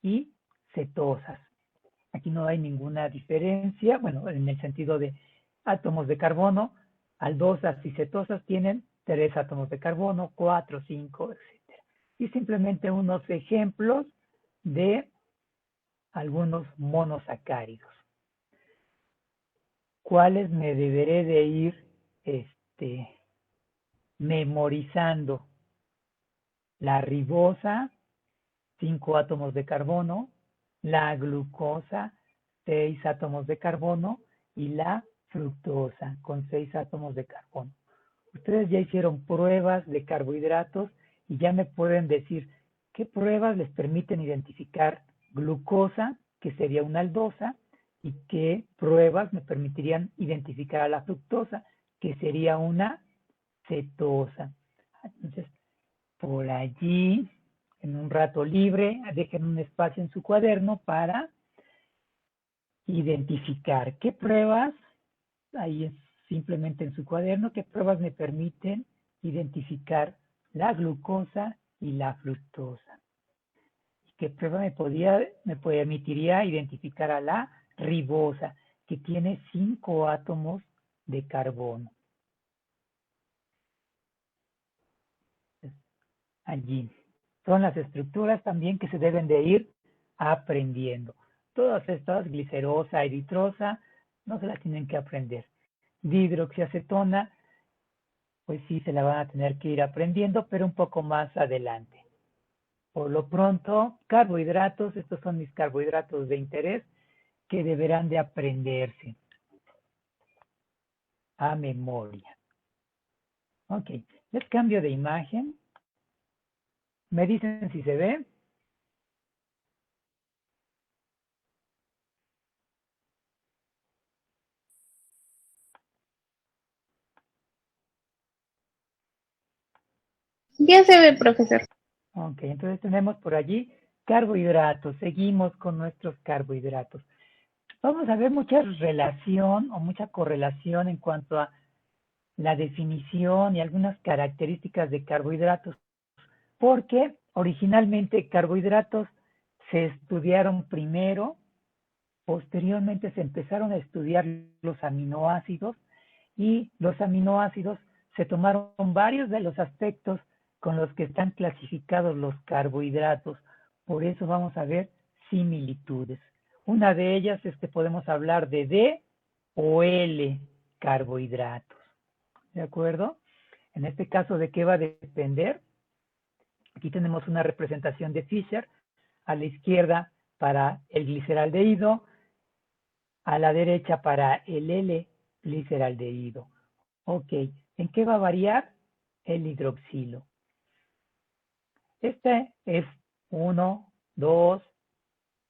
y cetosas. Aquí no hay ninguna diferencia, bueno, en el sentido de átomos de carbono, aldosas y cetosas tienen 3 átomos de carbono, 4, 5, etc. Y simplemente unos ejemplos de algunos monosacáridos. ¿Cuáles me deberé de ir memorizando? La ribosa, 5 átomos de carbono, la glucosa, 6 átomos de carbono, y la fructosa, con 6 átomos de carbono. Ustedes ya hicieron pruebas de carbohidratos y ya me pueden decir qué pruebas les permiten identificar glucosa, que sería una aldosa, y qué pruebas me permitirían identificar a la fructosa, que sería una cetosa. Entonces, por allí, en un rato libre, dejen un espacio en su cuaderno para identificar qué pruebas, ahí es simplemente en su cuaderno, qué pruebas me permiten identificar la glucosa y la fructosa. ¿Y qué prueba me permitiría identificar a la ribosa, que tiene 5 átomos de carbono? Allí. Son las estructuras también que se deben de ir aprendiendo. Todas estas, glicerosa, eritrosa, no se las tienen que aprender. Dihidroxiacetona, pues sí se la van a tener que ir aprendiendo, pero un poco más adelante. Por lo pronto, carbohidratos, estos son mis carbohidratos de interés que deberán de aprenderse a memoria. Ok, les cambio de imagen. Me dicen si se ve. Ya se ve, profesor. Ok, entonces tenemos por allí carbohidratos. Seguimos con nuestros carbohidratos. Vamos a ver mucha relación o mucha correlación en cuanto a la definición y algunas características de carbohidratos, porque originalmente carbohidratos se estudiaron primero, posteriormente se empezaron a estudiar los aminoácidos, y los aminoácidos se tomaron varios de los aspectos con los que están clasificados los carbohidratos. Por eso vamos a ver similitudes. Una de ellas es que podemos hablar de D o L carbohidratos. ¿De acuerdo? En este caso, ¿de qué va a depender? Aquí tenemos una representación de Fischer. A la izquierda para el gliceraldehído, a la derecha para el L-gliceraldehído. Ok, ¿en qué va a variar? El hidroxilo. Este es 1, 2,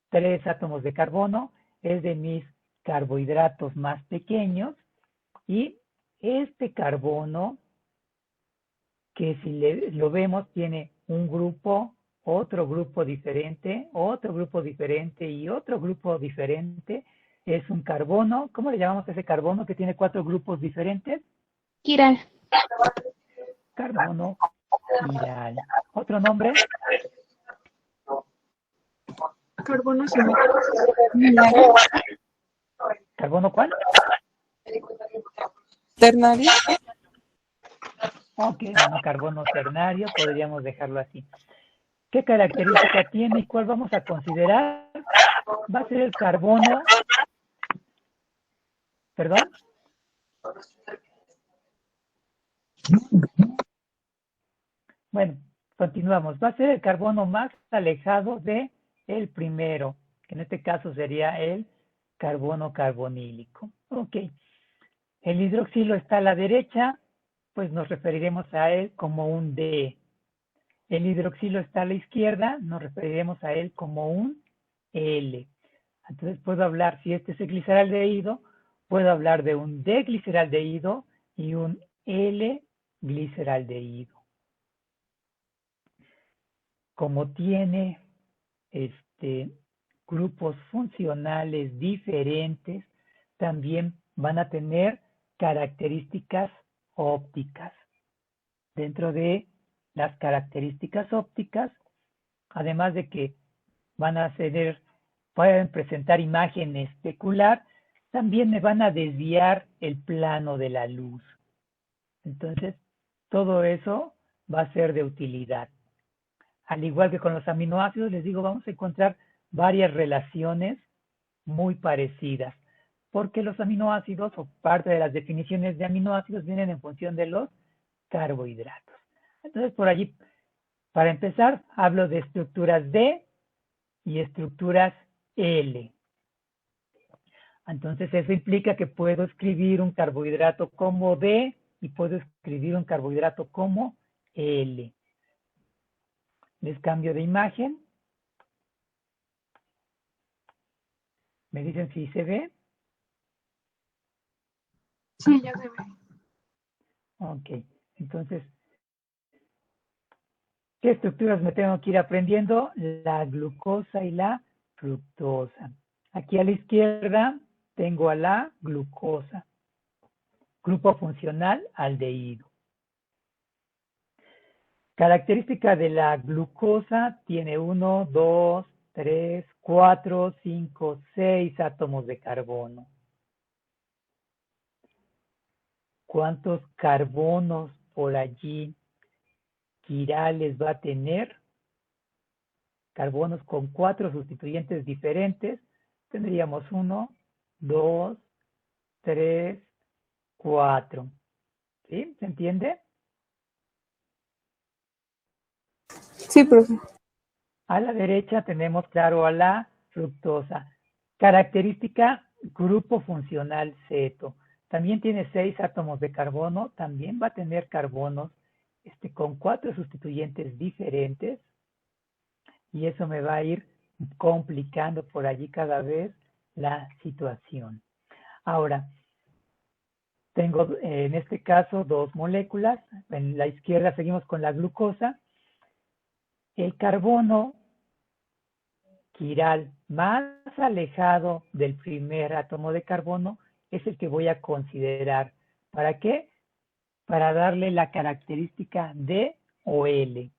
3 átomos de carbono, es de mis carbohidratos más pequeños, y este carbono, que si lo vemos, tiene un grupo, otro grupo diferente y otro grupo diferente. Es un carbono. ¿Cómo le llamamos a ese carbono que tiene 4 grupos diferentes? Kiral. Carbono quiral. ¿Otro nombre? Carbono similar. ¿Carbono cuál? Ternario. Ok, bueno, carbono ternario, podríamos dejarlo así. ¿Qué característica tiene y cuál vamos a considerar? Va a ser el carbono, ¿perdón? Bueno, continuamos. Va a ser el carbono más alejado de el primero, que en este caso sería el carbono carbonílico. Ok. El hidroxilo está a la derecha, pues nos referiremos a él como un D. El hidroxilo está a la izquierda, nos referiremos a él como un L. Entonces puedo hablar, si este es el gliceraldehído, puedo hablar de un D-gliceraldehído y un L-gliceraldehído. Como tiene grupos funcionales diferentes, también van a tener características ópticas. Dentro de las características ópticas, además de que van a pueden presentar imagen especular, también me van a desviar el plano de la luz. Entonces, todo eso va a ser de utilidad. Al igual que con los aminoácidos, les digo, vamos a encontrar varias relaciones muy parecidas, porque los aminoácidos o parte de las definiciones de aminoácidos vienen en función de los carbohidratos. Entonces, por allí, para empezar, hablo de estructuras D y estructuras L. Entonces, eso implica que puedo escribir un carbohidrato como D y puedo escribir un carbohidrato como L. Les cambio de imagen. ¿Me dicen si se ve? Sí, ya se ve. Ok, entonces, ¿qué estructuras me tengo que ir aprendiendo? La glucosa y la fructosa. Aquí a la izquierda tengo a la glucosa. Grupo funcional aldehído. Característica de la glucosa tiene 1, 2, 3, 4, 5, 6 átomos de carbono. ¿Cuántos carbonos por allí quirales va a tener? Carbonos con 4 sustituyentes diferentes. Tendríamos 1, 2, 3, 4. ¿Sí? ¿Se entiende? Sí, profe. A la derecha tenemos, claro, a la fructosa. Característica, grupo funcional ceto. También tiene 6 átomos de carbono, también va a tener carbonos con 4 sustituyentes diferentes, y eso me va a ir complicando por allí cada vez la situación. Ahora, tengo en este caso 2 moléculas. En la izquierda seguimos con la glucosa. El carbono quiral más alejado del primer átomo de carbono es el que voy a considerar. ¿Para qué? Para darle la característica D o L.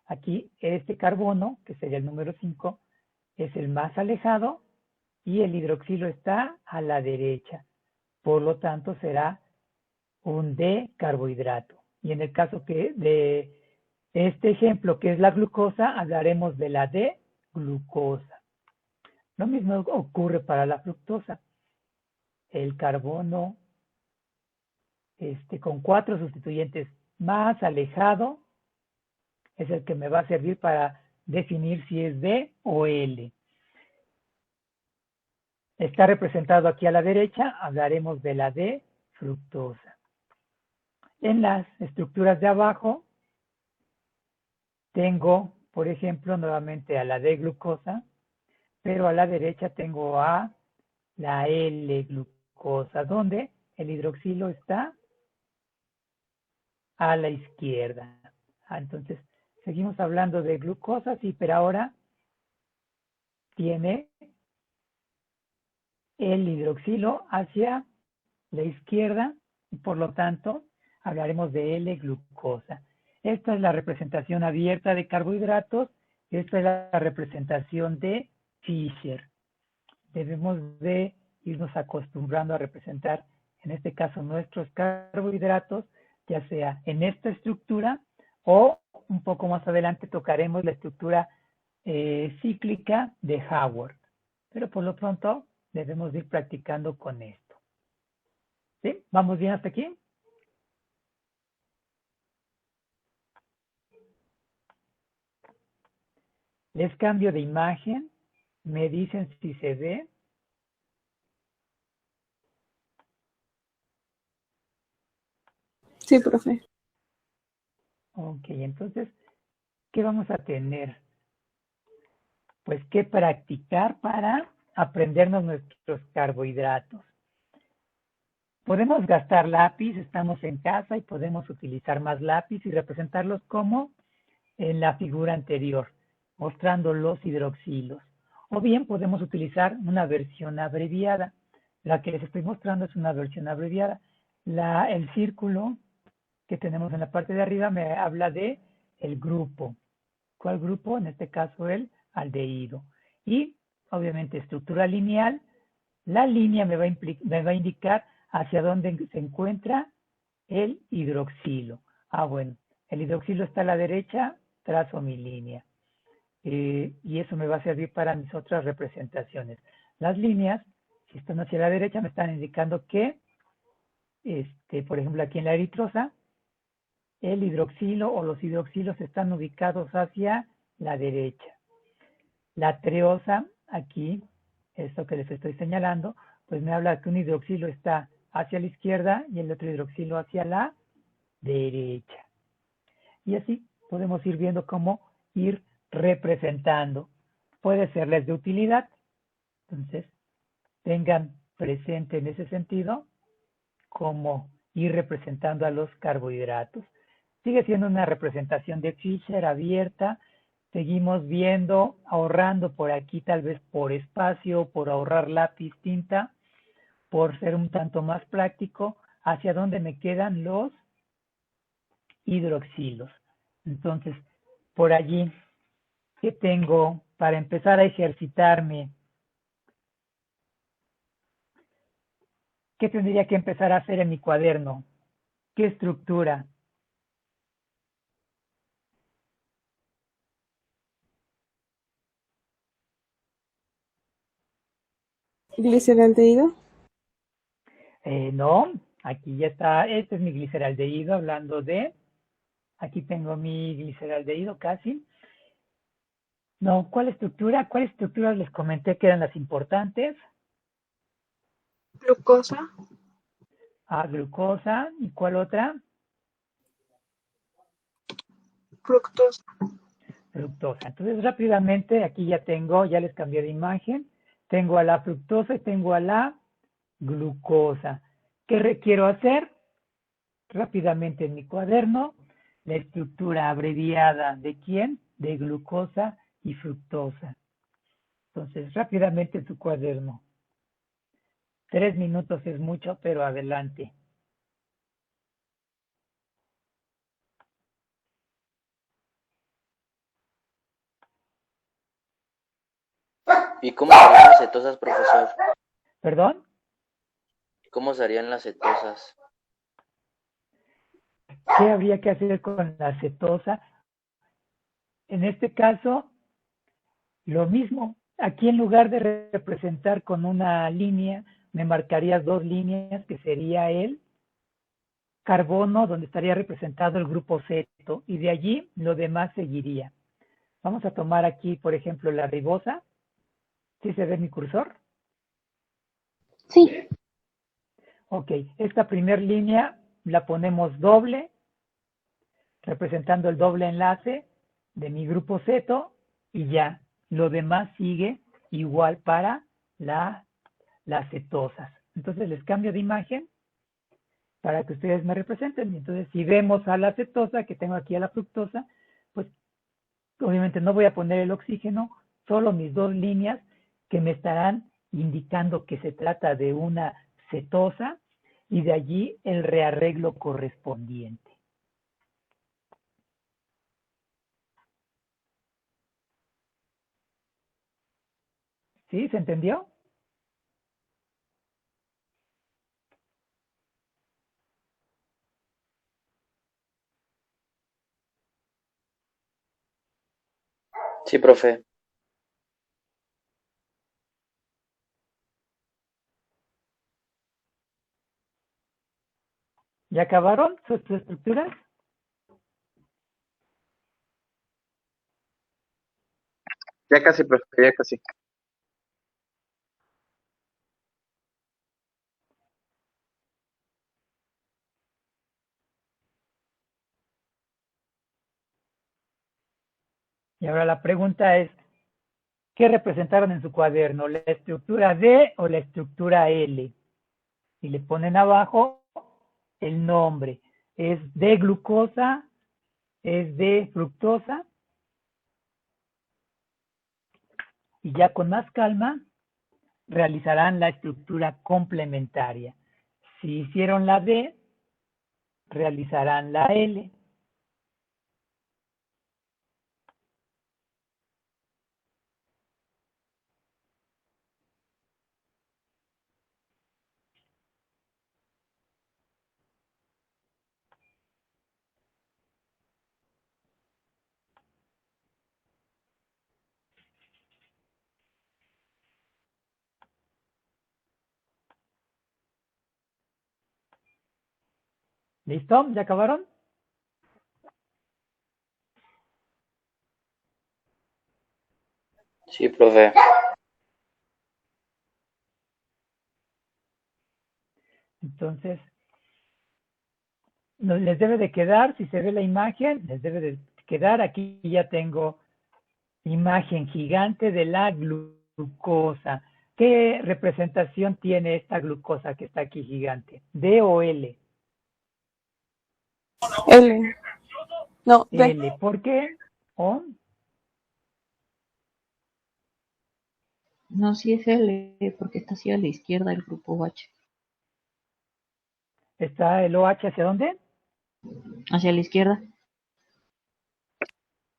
Aquí este carbono, que sería el número 5, es el más alejado y el hidroxilo está a la derecha. Por lo tanto, será un D carbohidrato. Y en el caso de este ejemplo, que es la glucosa, hablaremos de la D glucosa. Lo mismo ocurre para la fructosa. El carbono con 4 sustituyentes más alejado es el que me va a servir para definir si es D o L. Está representado aquí a la derecha, hablaremos de la D fructosa. En las estructuras de abajo tengo, por ejemplo, nuevamente a la D glucosa, pero a la derecha tengo a la L glucosa, donde el hidroxilo está a la izquierda. Entonces, seguimos hablando de glucosa, sí, pero ahora tiene el hidroxilo hacia la izquierda y por lo tanto hablaremos de L-glucosa. Esta es la representación abierta de carbohidratos. Esta es la representación de Fischer. Debemos de irnos acostumbrando a representar, en este caso, nuestros carbohidratos, ya sea en esta estructura o un poco más adelante tocaremos la estructura cíclica de Haworth. Pero por lo pronto debemos de ir practicando con esto. ¿Sí? ¿Vamos bien hasta aquí? Les cambio de imagen. Me dicen si se ve. Sí, profe. Ok, entonces, ¿qué vamos a tener? Pues que practicar para aprendernos nuestros carbohidratos. Podemos gastar lápiz, estamos en casa y podemos utilizar más lápiz y representarlos como en la figura anterior, mostrando los hidroxilos. O bien podemos utilizar una versión abreviada. La que les estoy mostrando es una versión abreviada. El círculo que tenemos en la parte de arriba me habla de el grupo. ¿Cuál grupo? En este caso el aldehído. Y obviamente estructura lineal, la línea me va a indicar hacia dónde se encuentra el hidroxilo. Bueno, el hidroxilo está a la derecha, trazo mi línea. Y eso me va a servir para mis otras representaciones. Las líneas, si están hacia la derecha, me están indicando que, por ejemplo, aquí en la eritrosa, el hidroxilo o los hidroxilos están ubicados hacia la derecha. La treosa, aquí, esto que les estoy señalando, pues me habla que un hidroxilo está hacia la izquierda y el otro hidroxilo hacia la derecha. Y así podemos ir viendo cómo ir representando. Puede serles de utilidad. Entonces, tengan presente en ese sentido cómo ir representando a los carbohidratos. Sigue siendo una representación de Fischer abierta. Seguimos viendo, ahorrando por aquí tal vez por espacio, por ahorrar lápiz, tinta, por ser un tanto más práctico, hacia dónde me quedan los hidroxilos. Entonces, por allí, ¿qué tengo para empezar a ejercitarme? ¿Qué tendría que empezar a hacer en mi cuaderno? ¿Qué estructura? Gliceraldehído. No, aquí ya está, este es mi gliceraldehído, hablando de, aquí tengo mi gliceraldehído casi. No, ¿cuál estructura? ¿Cuáles estructuras les comenté que eran las importantes? Glucosa. Glucosa, ¿y cuál otra? Fructosa. Fructosa. Entonces rápidamente, aquí ya tengo, ya les cambié de imagen, tengo a la fructosa y tengo a la glucosa. ¿Qué requiero hacer? Rápidamente en mi cuaderno, la estructura abreviada de quién, de glucosa y fructosa. Entonces, rápidamente en su cuaderno. 3 minutos es mucho, pero adelante. ¿Y cómo serían las cetosas, profesor? ¿Perdón? ¿Cómo serían las cetosas? ¿Qué habría que hacer con la cetosa? En este caso, lo mismo. Aquí en lugar de representar con una línea, me marcarías 2 líneas, que sería el carbono, donde estaría representado el grupo ceto, y de allí lo demás seguiría. Vamos a tomar aquí, por ejemplo, la ribosa. ¿Sí se ve mi cursor? Sí. Ok, esta primera línea la ponemos doble, representando el doble enlace de mi grupo ceto, y ya, lo demás sigue igual para las cetosas. Entonces les cambio de imagen para que ustedes me representen. Entonces, si vemos a la cetosa, que tengo aquí a la fructosa, pues obviamente no voy a poner el oxígeno, solo mis 2 líneas que me estarán indicando que se trata de una cetosa, y de allí el rearreglo correspondiente. ¿Sí? ¿Se entendió? Sí, profe. ¿Ya acabaron sus estructuras? Ya casi, profe, ya casi. Y ahora la pregunta es, ¿qué representaron en su cuaderno? ¿La estructura D o la estructura L? Y le ponen abajo el nombre. ¿Es de glucosa? ¿Es de fructosa? Y ya con más calma realizarán la estructura complementaria. Si hicieron la D, realizarán la L. ¿Listo? ¿Ya acabaron? Sí, profe. Entonces, les debe de quedar, si se ve la imagen, les debe de quedar. Aquí ya tengo imagen gigante de la glucosa. ¿Qué representación tiene esta glucosa que está aquí gigante? ¿D o L? L. No, D. L. ¿Por qué? ¿O? No, sí es L, porque está hacia la izquierda el grupo H. ¿Está el OH hacia dónde? Hacia la izquierda.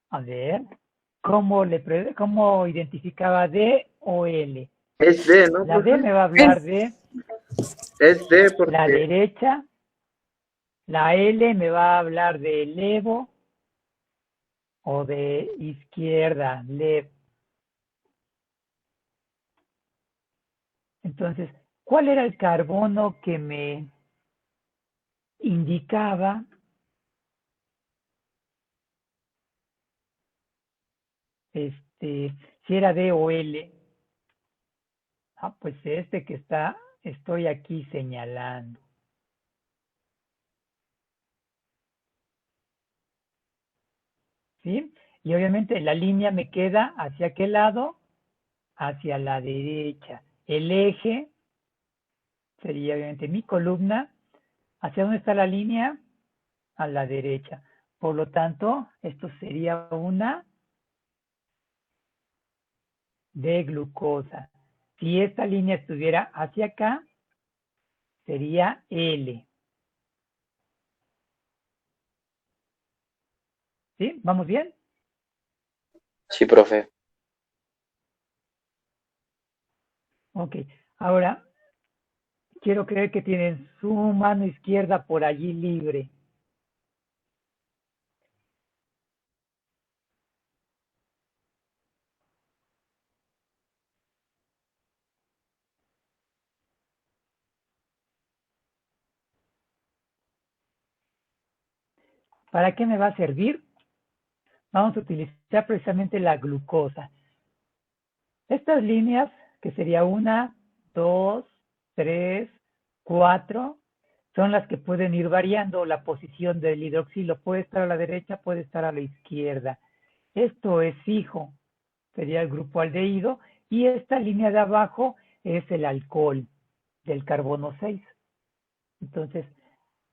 A ver. ¿Cómo identificaba D o L? Es D, ¿no, La D profe? me va a hablar de Es D la porque derecha. La L me va a hablar de levo o de izquierda, left. Entonces, ¿cuál era el carbono que me indicaba si era D o L? Ah, pues este que estoy aquí señalando. ¿Sí? Y obviamente la línea me queda hacia qué lado, hacia la derecha. El eje sería obviamente mi columna. ¿Hacia dónde está la línea? A la derecha. Por lo tanto, esto sería una de glucosa. Si esta línea estuviera hacia acá, sería L. ¿Sí? ¿Vamos bien? Sí, profe. Ok. Ahora, quiero creer que tienen su mano izquierda por allí libre. ¿Para qué me va a servir? Vamos a utilizar precisamente la glucosa. Estas líneas, que sería 1, 2, 3, 4, son las que pueden ir variando la posición del hidroxilo. Puede estar a la derecha, puede estar a la izquierda. Esto es fijo, sería el grupo aldehído, y esta línea de abajo es el alcohol del carbono 6. Entonces,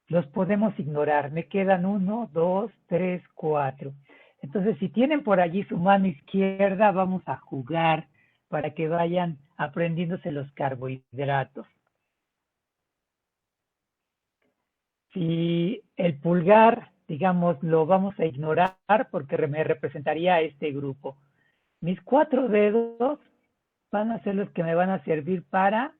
los podemos ignorar. Me quedan 1, 2, 3, 4. Entonces, si tienen por allí su mano izquierda, vamos a jugar para que vayan aprendiéndose los carbohidratos. Si el pulgar, digamos, lo vamos a ignorar porque me representaría a este grupo. Mis 4 dedos van a ser los que me van a servir para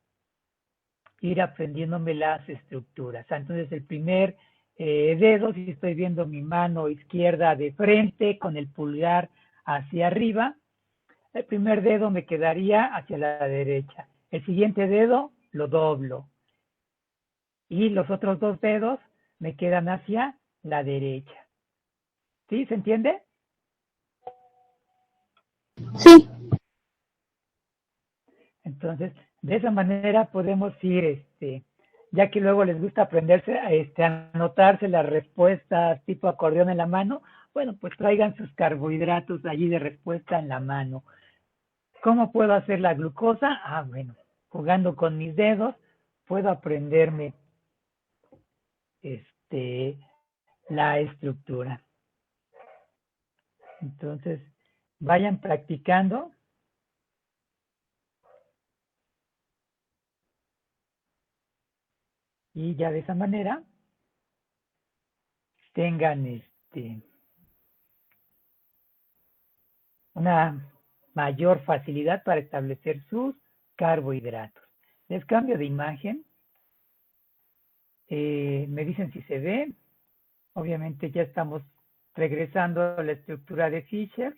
ir aprendiéndome las estructuras. Entonces, el primer dedo, si estoy viendo mi mano izquierda de frente con el pulgar hacia arriba, el primer dedo me quedaría hacia la derecha. El siguiente dedo lo doblo. Y los otros 2 dedos me quedan hacia la derecha. ¿Sí? ¿Se entiende? Sí. Entonces, de esa manera podemos ir, ya que luego les gusta aprenderse, anotarse las respuestas tipo acordeón en la mano, bueno, pues traigan sus carbohidratos allí de respuesta en la mano. ¿Cómo puedo hacer la glucosa? Ah, bueno, jugando con mis dedos, puedo aprenderme, la estructura. Entonces, vayan practicando. Y ya de esa manera tengan una mayor facilidad para establecer sus carbohidratos. Les cambio de imagen. Me dicen si se ve. Obviamente ya estamos regresando a la estructura de Fischer.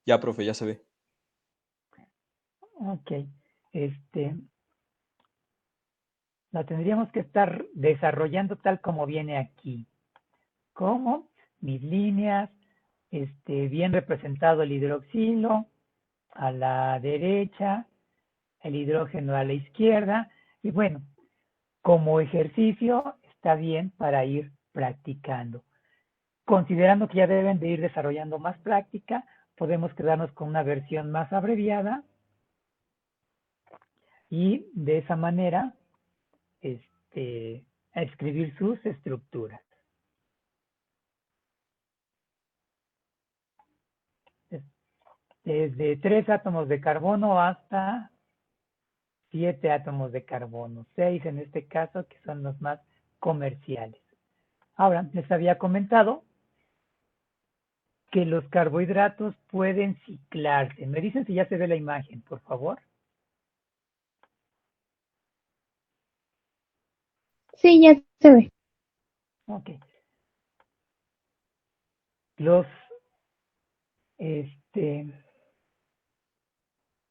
Ya, profe, ya se ve. Ok. La tendríamos que estar desarrollando tal como viene aquí. Como mis líneas, bien representado el hidroxilo a la derecha, el hidrógeno a la izquierda. Y bueno, como ejercicio está bien para ir practicando. Considerando que ya deben de ir desarrollando más práctica, podemos quedarnos con una versión más abreviada y de esa manera a escribir sus estructuras. Desde 3 átomos de carbono hasta 7 átomos de carbono, 6 en este caso, que son los más comerciales. Ahora, les había comentado que los carbohidratos pueden ciclarse. Me dicen si ya se ve la imagen, por favor. Sí, ya se ve. Ok. Los,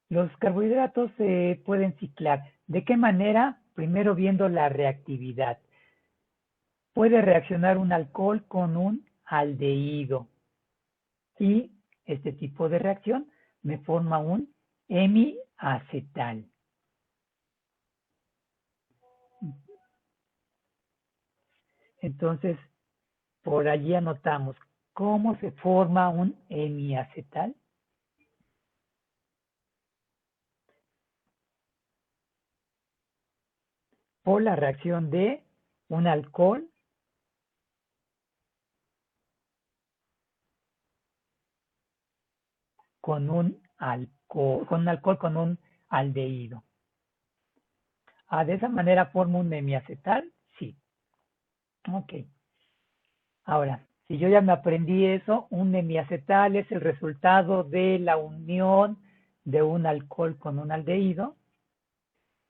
los carbohidratos se pueden ciclar. ¿De qué manera? Primero viendo la reactividad. Puede reaccionar un alcohol con un aldehído. Y este tipo de reacción me forma un hemiacetal. Entonces, por allí anotamos cómo se forma un hemiacetal. Por la reacción de un alcohol con un alcohol con un aldehído. ¿De esa manera forma un hemiacetal? Sí. Ok. Ahora, si yo ya me aprendí eso, un hemiacetal es el resultado de la unión de un alcohol con un aldehído.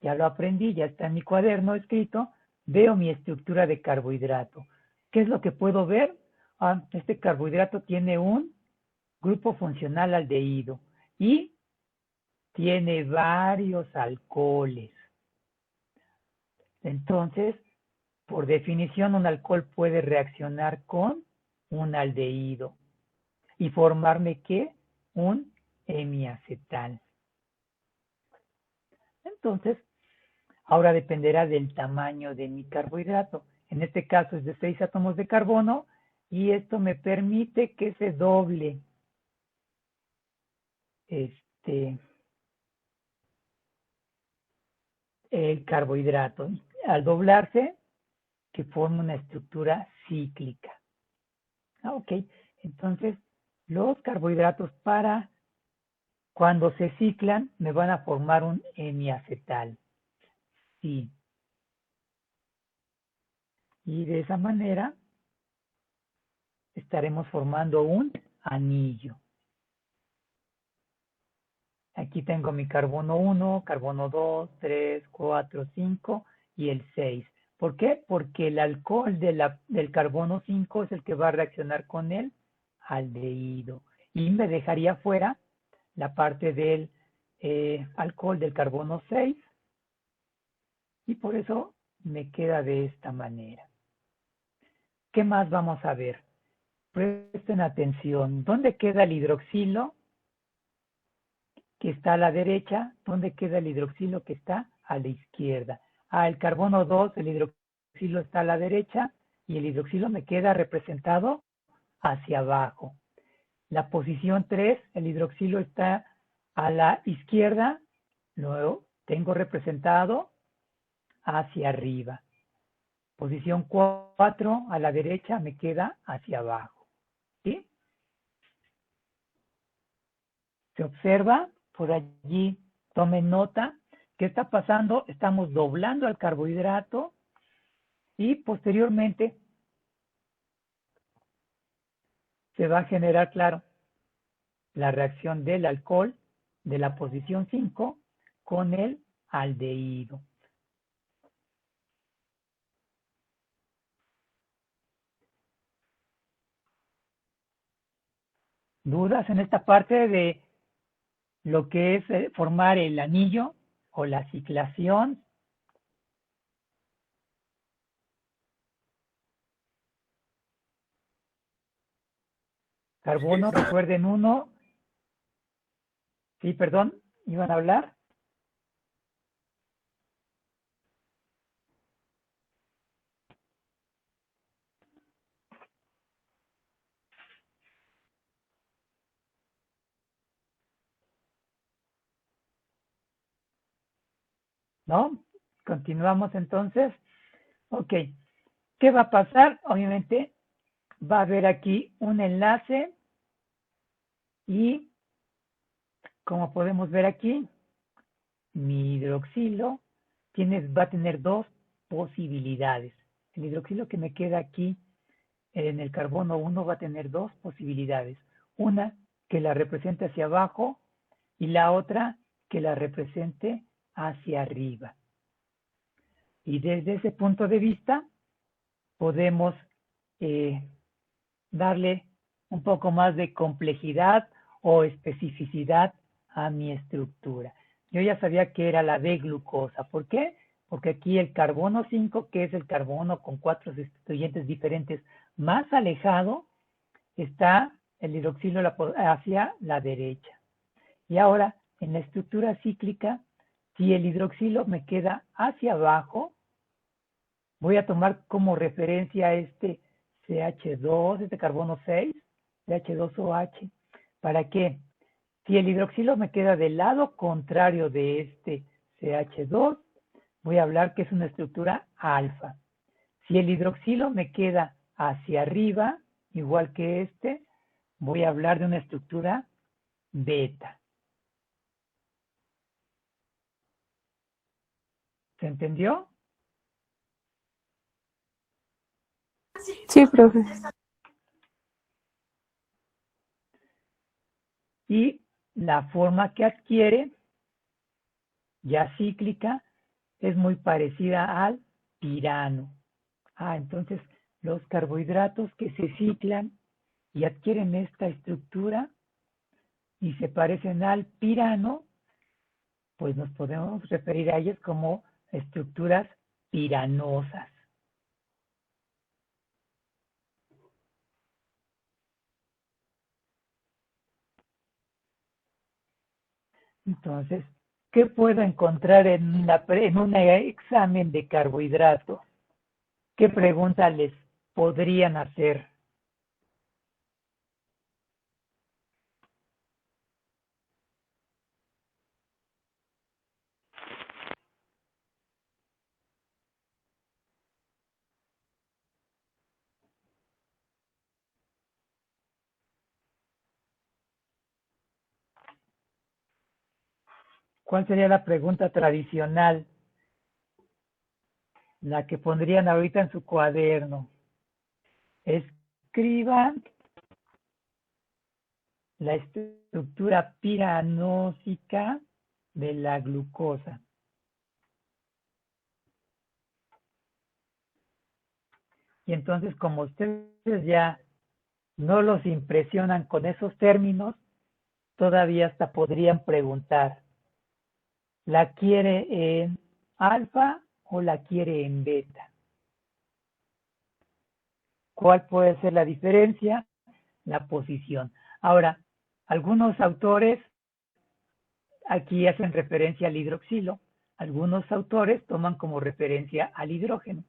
Ya lo aprendí, ya está en mi cuaderno escrito. Veo mi estructura de carbohidrato. ¿Qué es lo que puedo ver? Este carbohidrato tiene un grupo funcional aldehído y tiene varios alcoholes. Entonces, por definición, un alcohol puede reaccionar con un aldehído y formarme ¿qué? Un hemiacetal. Entonces, ahora dependerá del tamaño de mi carbohidrato. En este caso es de 6 átomos de carbono y esto me permite que se doble el carbohidrato. Al doblarse, que forma una estructura cíclica. Ok, entonces los carbohidratos para cuando se ciclan me van a formar un hemiacetal. Sí. Y de esa manera estaremos formando un anillo. Aquí tengo mi carbono 1, carbono 2, 3, 4, 5 y el 6. ¿Por qué? Porque el alcohol del carbono 5 es el que va a reaccionar con el aldehído. Y me dejaría fuera la parte del alcohol del carbono 6 y por eso me queda de esta manera. ¿Qué más vamos a ver? Presten atención. ¿Dónde queda el hidroxilo que está a la derecha? ¿Dónde queda el hidroxilo que está a la izquierda? El carbono 2, el hidroxilo está a la derecha y el hidroxilo me queda representado hacia abajo. La posición 3, el hidroxilo está a la izquierda, luego tengo representado hacia arriba. Posición 4, a la derecha me queda hacia abajo. ¿Sí? Se observa por allí, tomen nota. ¿Qué está pasando? Estamos doblando al carbohidrato y posteriormente se va a generar, claro, la reacción del alcohol de la posición 5 con el aldehído. ¿Dudas en esta parte de lo que es formar el anillo o la ciclación. Carbono, recuerden uno. Sí, perdón, ¿iban a hablar? ¿No? Continuamos entonces. Ok. ¿Qué va a pasar? Obviamente va a haber aquí un enlace y, como podemos ver aquí, mi hidroxilo va a tener dos posibilidades. El hidroxilo que me queda aquí en el carbono 1 va a tener dos posibilidades. Una que la represente hacia abajo y la otra que la represente hacia arriba. Y desde ese punto de vista podemos darle un poco más de complejidad o especificidad a mi estructura. Yo ya sabía que era la D-glucosa. ¿Por qué? Porque aquí el carbono 5, que es el carbono con 4 sustituyentes diferentes, más alejado, está el hidroxilo hacia la derecha. Y ahora, en la estructura cíclica, si el hidroxilo me queda hacia abajo, voy a tomar como referencia este CH2, este carbono 6, CH2OH. ¿Para qué? Si el hidroxilo me queda del lado contrario de este CH2, voy a hablar que es una estructura alfa. Si el hidroxilo me queda hacia arriba, igual que este, voy a hablar de una estructura beta. ¿Se entendió? Sí, profe. Y la forma que adquiere, ya cíclica, es muy parecida al pirano. Entonces los carbohidratos que se ciclan y adquieren esta estructura y se parecen al pirano, pues nos podemos referir a ellas como estructuras piranosas. Entonces, ¿qué puedo encontrar en un examen de carbohidratos? ¿Qué preguntas les podrían hacer? ¿Cuál sería la pregunta tradicional? La que pondrían ahorita en su cuaderno. Escriban la estructura piranósica de la glucosa. Y entonces, como ustedes ya no los impresionan con esos términos, todavía hasta podrían preguntar, ¿la quiere en alfa o la quiere en beta? ¿Cuál puede ser la diferencia? La posición. Ahora, algunos autores aquí hacen referencia al hidroxilo, algunos autores toman como referencia al hidrógeno.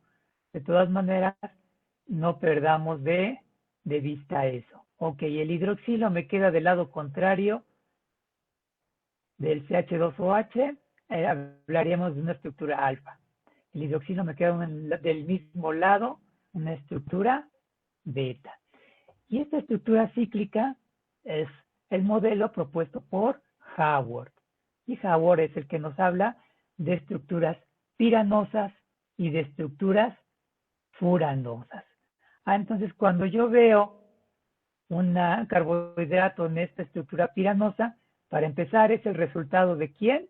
De todas maneras, no perdamos de vista eso. Ok, el hidroxilo me queda del lado contrario del CH2OH, hablaríamos de una estructura alfa. El hidroxilo me queda del mismo lado, una estructura beta. Y esta estructura cíclica es el modelo propuesto por Howard. Y Howard es el que nos habla de estructuras piranosas y de estructuras furanosas. Entonces, cuando yo veo un carbohidrato en esta estructura piranosa, para empezar, ¿es el resultado de quién?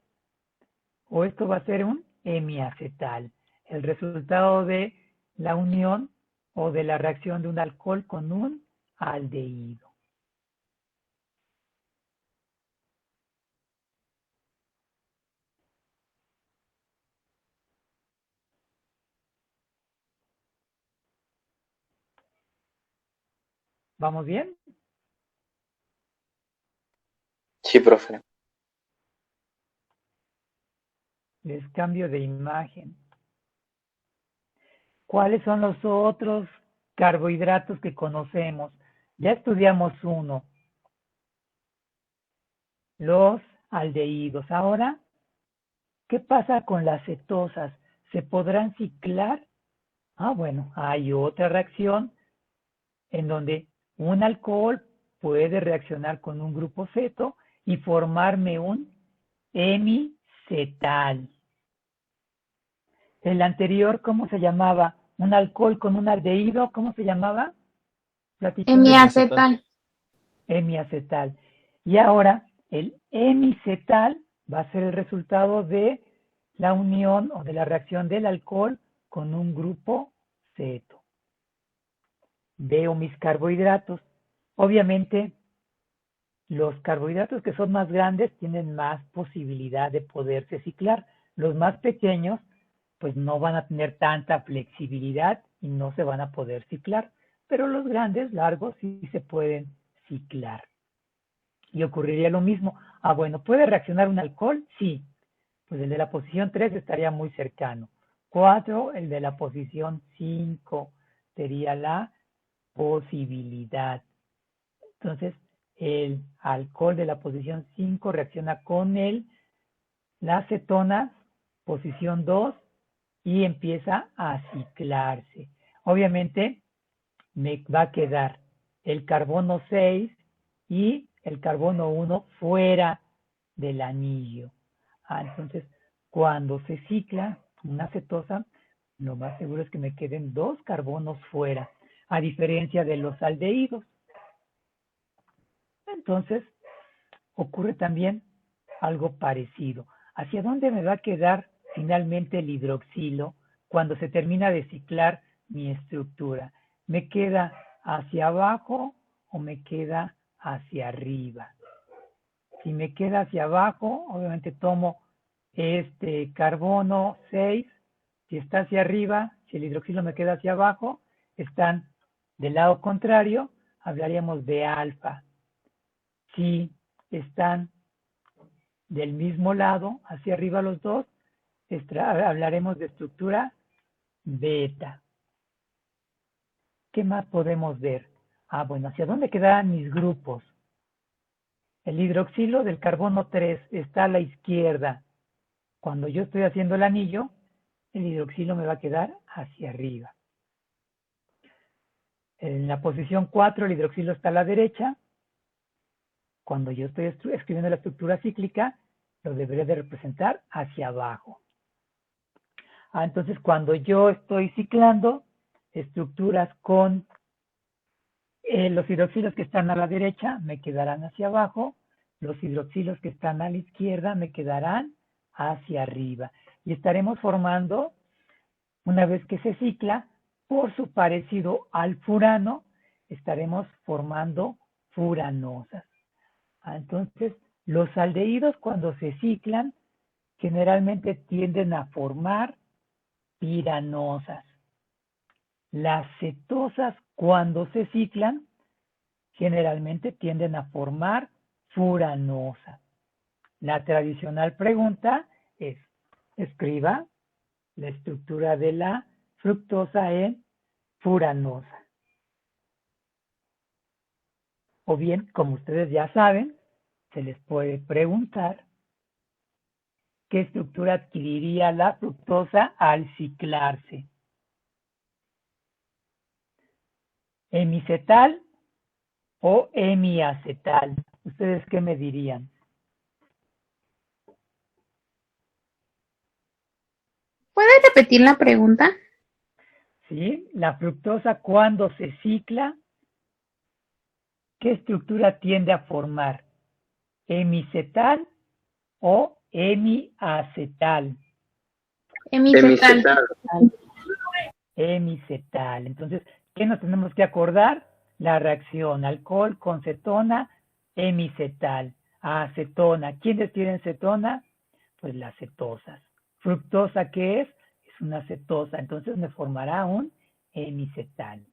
O esto va a ser un hemiacetal, el resultado de la unión o de la reacción de un alcohol con un aldehído. ¿Vamos bien? Sí, profe. Les cambio de imagen. ¿Cuáles son los otros carbohidratos que conocemos? Ya estudiamos uno, los aldehídos. Ahora, ¿qué pasa con las cetosas? ¿Se podrán ciclar? Bueno, hay otra reacción en donde un alcohol puede reaccionar con un grupo ceto y formarme un hemicetal. El anterior, ¿cómo se llamaba? Un alcohol con un aldehído, ¿cómo se llamaba? Hemiacetal. Hemiacetal. Y ahora, el hemicetal va a ser el resultado de la unión o de la reacción del alcohol con un grupo ceto. Veo mis carbohidratos. Obviamente, los carbohidratos que son más grandes tienen más posibilidad de poderse ciclar. Los más pequeños, pues no van a tener tanta flexibilidad y no se van a poder ciclar. Pero los grandes, largos, sí se pueden ciclar. Y ocurriría lo mismo. Bueno, ¿puede reaccionar un alcohol? Sí. Pues el de la posición 3 estaría muy cercano. 4, el de la posición 5 sería la posibilidad. Entonces, el alcohol de la posición 5 reacciona con las cetonas, posición 2, y empieza a ciclarse. Obviamente, me va a quedar el carbono 6 y el carbono 1 fuera del anillo. Entonces, cuando se cicla una cetosa, lo más seguro es que me queden 2 carbonos fuera, a diferencia de los aldehídos. Entonces, ocurre también algo parecido. ¿Hacia dónde me va a quedar finalmente el hidroxilo cuando se termina de ciclar mi estructura? ¿Me queda hacia abajo o me queda hacia arriba? Si me queda hacia abajo, obviamente tomo este carbono 6. Si está hacia arriba, si el hidroxilo me queda hacia abajo, están del lado contrario, hablaríamos de alfa. Si están del mismo lado, hacia arriba los dos, hablaremos de estructura beta. ¿Qué más podemos ver? Bueno, ¿hacia dónde quedan mis grupos? El hidroxilo del carbono 3 está a la izquierda. Cuando yo estoy haciendo el anillo, el hidroxilo me va a quedar hacia arriba. En la posición 4, el hidroxilo está a la derecha. Cuando yo estoy escribiendo la estructura cíclica, lo debería de representar hacia abajo. Entonces, cuando yo estoy ciclando estructuras con los hidroxilos que están a la derecha, me quedarán hacia abajo. Los hidroxilos que están a la izquierda me quedarán hacia arriba. Y estaremos formando, una vez que se cicla, por su parecido al furano, estaremos formando furanosas. Entonces, los aldehídos cuando se ciclan, generalmente tienden a formar piranosas. Las cetosas cuando se ciclan, generalmente tienden a formar furanosas. La tradicional pregunta es, escriba la estructura de la fructosa en furanosa. O bien, como ustedes ya saben, se les puede preguntar qué estructura adquiriría la fructosa al ciclarse. ¿Hemicetal o hemiacetal? ¿Ustedes qué me dirían? ¿Puedes repetir la pregunta? ¿Sí? La fructosa cuando se cicla, ¿qué estructura tiende a formar? ¿Hemicetal o hemiacetal? Hemicetal. Hemicetal. Entonces, ¿qué nos tenemos que acordar? La reacción alcohol con cetona, hemicetal. Acetona. ¿Quiénes tienen cetona? Pues las cetosas. Fructosa, ¿qué es? Es una cetosa. Entonces me formará un hemicetal.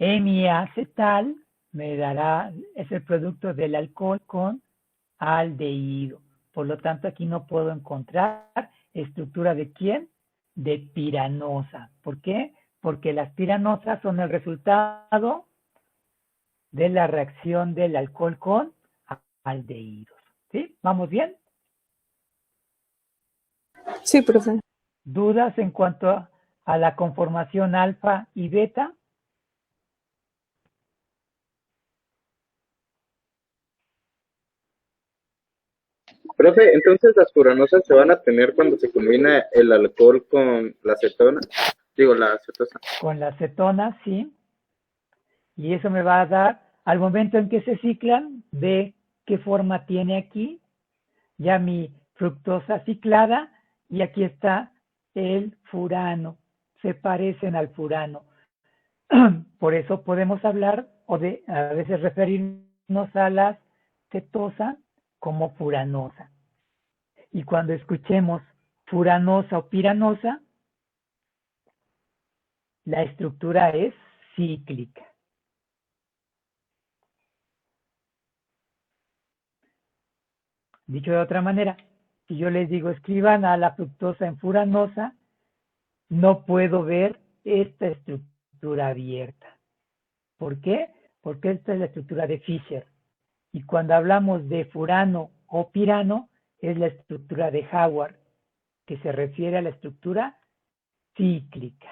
hemiacetal me dará, es el producto del alcohol con aldehído. Por lo tanto, aquí no puedo encontrar estructura de ¿quién? De piranosa. ¿Por qué? Porque las piranosas son el resultado de la reacción del alcohol con aldehídos. ¿Sí? ¿Vamos bien? Sí, profe. ¿Dudas en cuanto a la conformación alfa y beta? Profe, entonces las furanosas se van a tener cuando se combina el alcohol con la acetona, digo, la acetosa. Con la acetona, sí. Y eso me va a dar, al momento en que se ciclan, de qué forma tiene aquí, ya mi fructosa ciclada, y aquí está el furano. Se parecen al furano. Por eso podemos hablar, o de a veces referirnos a la cetosa como furanosa. Y cuando escuchemos furanosa o piranosa, la estructura es cíclica. Dicho de otra manera, si yo les digo escriban a la fructosa en furanosa, no puedo ver esta estructura abierta. ¿Por qué? Porque esta es la estructura de Fischer. Y cuando hablamos de furano o pirano, es la estructura de Howard, que se refiere a la estructura cíclica.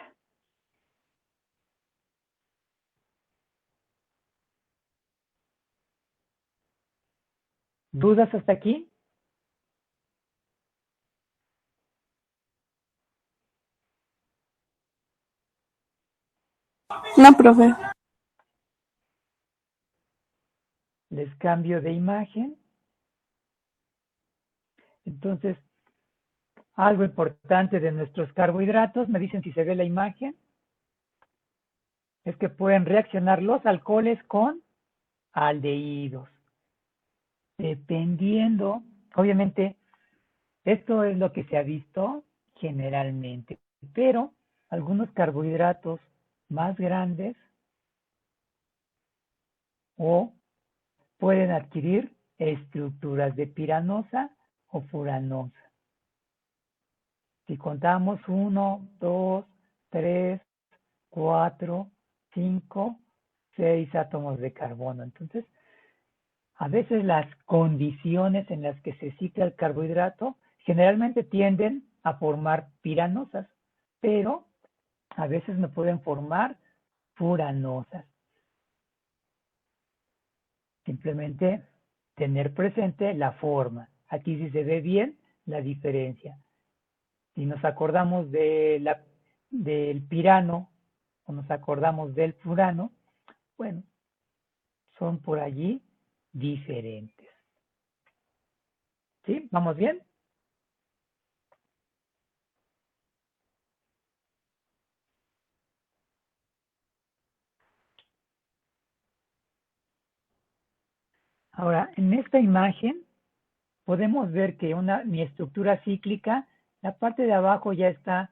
¿Dudas hasta aquí? No, profe. Les cambio de imagen. Entonces, algo importante de nuestros carbohidratos, me dicen si se ve la imagen, es que pueden reaccionar los alcoholes con aldehídos. Dependiendo, obviamente, esto es lo que se ha visto generalmente, pero algunos carbohidratos más grandes o pueden adquirir estructuras de piranosa o furanosa. Si contamos 1, 2, 3, 4, 5, 6 átomos de carbono. Entonces, a veces las condiciones en las que se cicla el carbohidrato generalmente tienden a formar piranosas, pero a veces no pueden formar furanosas. Simplemente tener presente la forma. Aquí sí se ve bien la diferencia. Si nos acordamos del pirano o nos acordamos del furano, bueno, son por allí diferentes. ¿Sí? ¿Vamos bien? Ahora, en esta imagen podemos ver que mi estructura cíclica, la parte de abajo ya está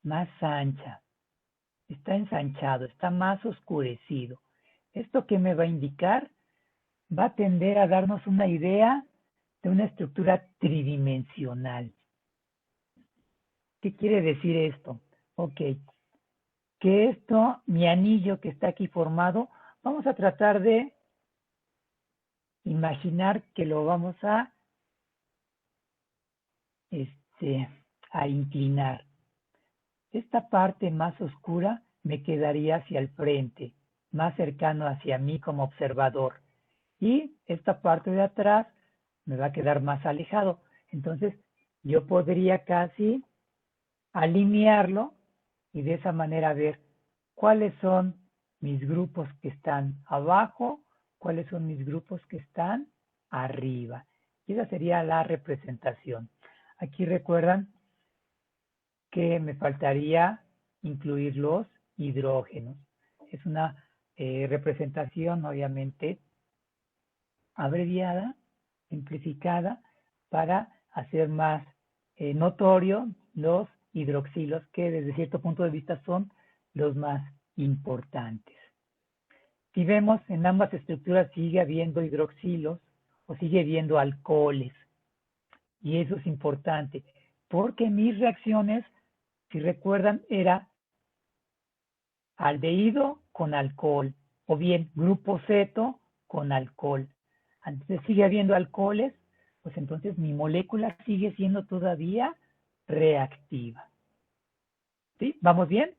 más ancha, está ensanchado, está más oscurecido. ¿Esto qué me va a indicar? Va a tender a darnos una idea de una estructura tridimensional. ¿Qué quiere decir esto? Ok, que esto, mi anillo que está aquí formado, vamos a tratar de imaginar que lo vamos a inclinar. Esta parte más oscura me quedaría hacia el frente, más cercano hacia mí como observador. Y esta parte de atrás me va a quedar más alejado. Entonces, yo podría casi alinearlo y de esa manera ver cuáles son mis grupos que están abajo, cuáles son mis grupos que están arriba. Y esa sería la representación. Aquí recuerdan que me faltaría incluir los hidrógenos. Es una representación obviamente abreviada, simplificada, para hacer más notorio los hidroxilos, que desde cierto punto de vista son los más importantes. Si vemos, en ambas estructuras sigue habiendo hidroxilos o sigue habiendo alcoholes. Y eso es importante, porque mis reacciones, si recuerdan, era aldehído con alcohol, o bien grupo ceto con alcohol. Entonces sigue habiendo alcoholes, pues entonces mi molécula sigue siendo todavía reactiva. ¿Sí? ¿Vamos bien?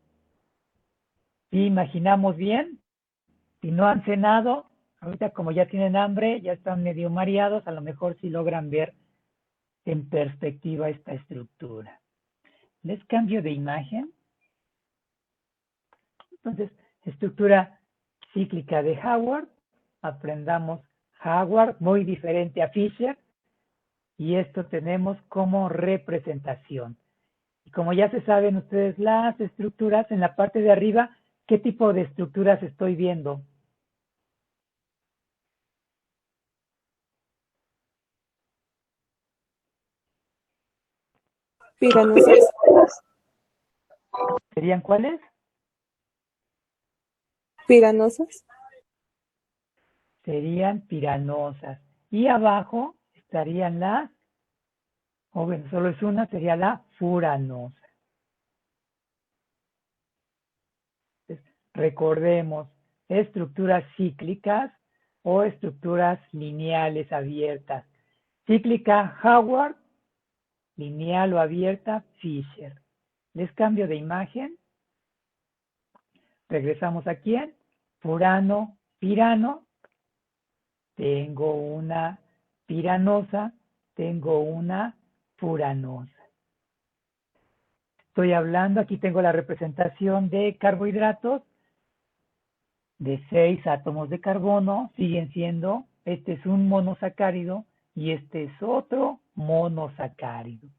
¿Sí? ¿Imaginamos bien? Si no han cenado, ahorita como ya tienen hambre, ya están medio mareados, a lo mejor sí logran ver en perspectiva esta estructura. Les cambio de imagen. Entonces, estructura cíclica de Hayward. Aprendamos Hayward, muy diferente a Fisher. Y esto tenemos como representación. Y como ya se saben ustedes las estructuras, en la parte de arriba, ¿qué tipo de estructuras estoy viendo? Piranosas. ¿Serían cuáles? Piranosas. Serían piranosas. Y abajo estarían las, o bueno, solo es una, sería la furanosa. Entonces, recordemos, estructuras cíclicas o estructuras lineales abiertas. Cíclica Hayward, lineal o abierta Fisher. Les cambio de imagen. Regresamos aquí en furano, pirano. Tengo una piranosa, tengo una furanosa. Estoy hablando, aquí tengo la representación de carbohidratos de 6 átomos de carbono, siguen siendo, este es un monosacárido y este es otro monosacárido.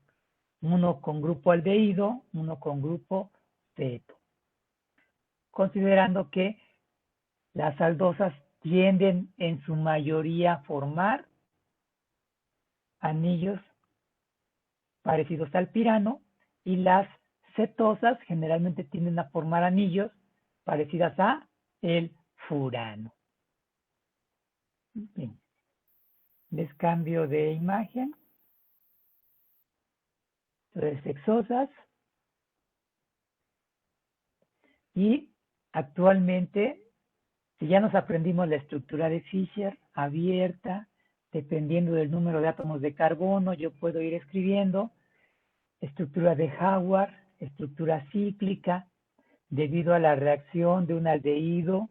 Uno con grupo aldehído, uno con grupo ceto. Considerando que las aldosas tienden en su mayoría a formar anillos parecidos al pirano y las cetosas generalmente tienden a formar anillos parecidas a el furano. Bien. Les cambio de imagen. Entonces, sexosas. Y actualmente, si ya nos aprendimos la estructura de Fisher abierta, dependiendo del número de átomos de carbono, yo puedo ir escribiendo estructura de Hayward, estructura cíclica, debido a la reacción de un aldehído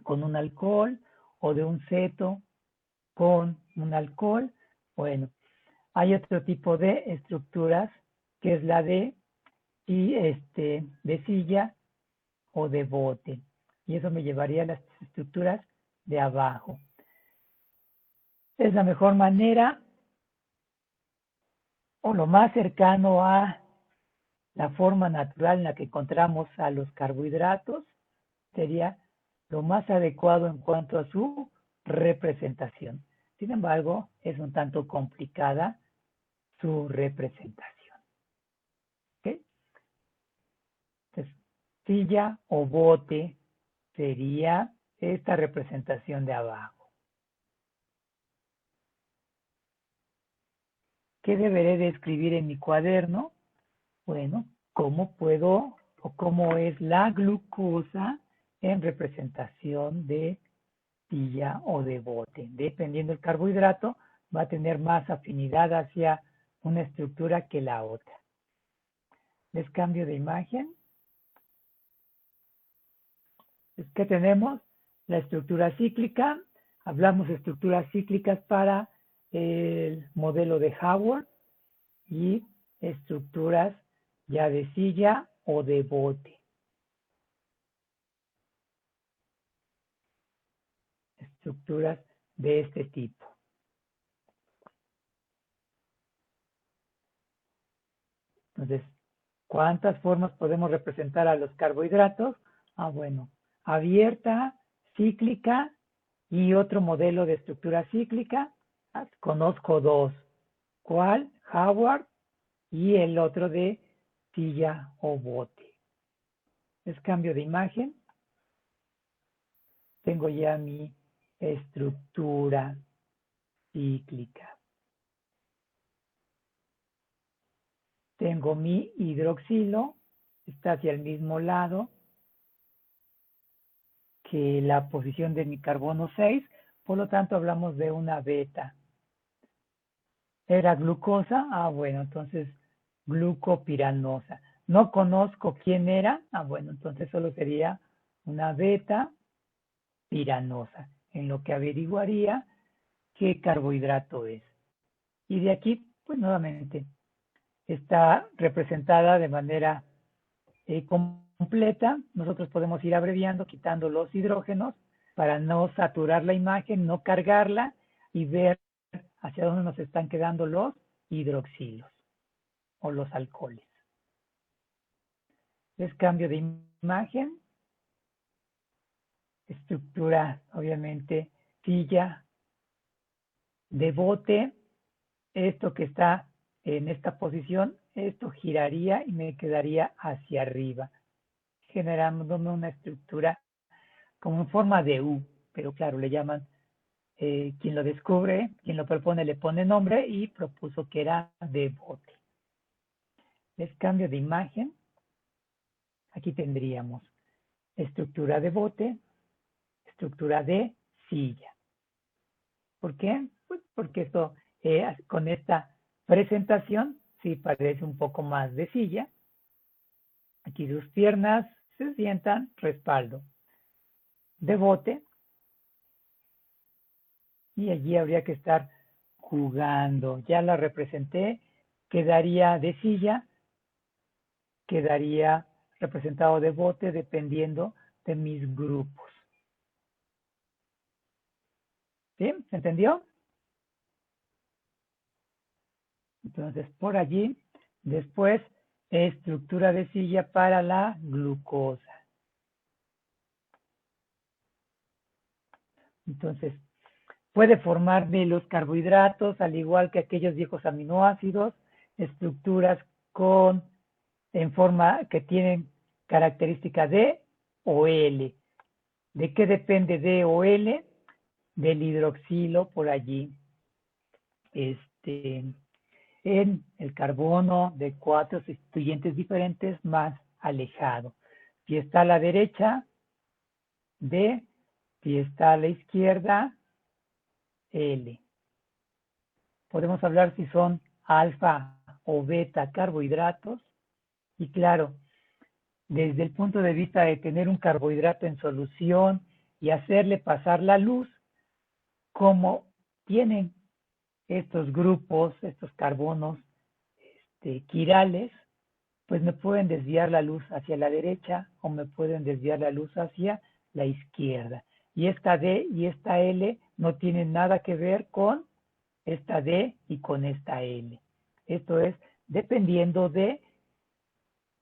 con un alcohol o de un ceto con un alcohol. Bueno, hay otro tipo de estructuras que es la de silla o de bote. Y eso me llevaría a las estructuras de abajo. Es la mejor manera o lo más cercano a la forma natural en la que encontramos a los carbohidratos. Sería lo más adecuado en cuanto a su representación. Sin embargo, es un tanto complicada su representación. ¿Okay? Entonces, silla o bote sería esta representación de abajo. ¿Qué deberé de escribir en mi cuaderno? Bueno, ¿cómo puedo o cómo es la glucosa en representación de silla o de bote? Dependiendo del carbohidrato, va a tener más afinidad hacia una estructura que la otra. Les cambio de imagen. ¿Qué tenemos? La estructura cíclica. Hablamos de estructuras cíclicas para el modelo de Hayward y estructuras ya de silla o de bote. Estructuras de este tipo. Entonces, ¿cuántas formas podemos representar a los carbohidratos? Bueno, abierta, cíclica y otro modelo de estructura cíclica. Conozco dos. ¿Cuál? Hayward y el otro de silla o bote. Les cambio de imagen. Tengo ya mi estructura cíclica. Tengo mi hidroxilo, está hacia el mismo lado que la posición de mi carbono 6, por lo tanto hablamos de una beta. ¿Era glucosa? Ah, bueno, entonces glucopiranosa. No conozco quién era, ah, bueno, entonces solo sería una beta piranosa, en lo que averiguaría qué carbohidrato es. Y de aquí, pues nuevamente, está representada de manera completa. Nosotros podemos ir abreviando, quitando los hidrógenos para no saturar la imagen, no cargarla y ver hacia dónde nos están quedando los hidroxilos o los alcoholes. Les cambio de imagen. Estructura, obviamente, silla de bote. Esto que está en esta posición, esto giraría y me quedaría hacia arriba, generándome una estructura como en forma de U, pero claro, le llaman, quien lo descubre, quien lo propone, le pone nombre y propuso que era de bote. Les cambio de imagen. Aquí tendríamos estructura de bote, estructura de silla. ¿Por qué? Pues porque esto, con esta presentación, sí parece un poco más de silla. Aquí sus piernas se sientan, respaldo. De bote. Y allí habría que estar jugando. Ya la representé, quedaría de silla, quedaría representado de bote dependiendo de mis grupos. ¿Sí? ¿Se entendió? Entonces, por allí, después, estructura de silla para la glucosa. Entonces, puede formar de los carbohidratos, al igual que aquellos viejos aminoácidos, estructuras en forma que tienen característica D o L. ¿De qué depende D o L? Del hidroxilo por allí. En el carbono de 4 sustituyentes diferentes más alejado. Si está a la derecha, D. Si está a la izquierda, L. Podemos hablar si son alfa o beta carbohidratos. Y claro, desde el punto de vista de tener un carbohidrato en solución y hacerle pasar la luz, como tienen estos grupos, estos carbonos quirales, pues me pueden desviar la luz hacia la derecha o me pueden desviar la luz hacia la izquierda. Y esta D y esta L no tienen nada que ver con esta D y con esta L. Esto es dependiendo de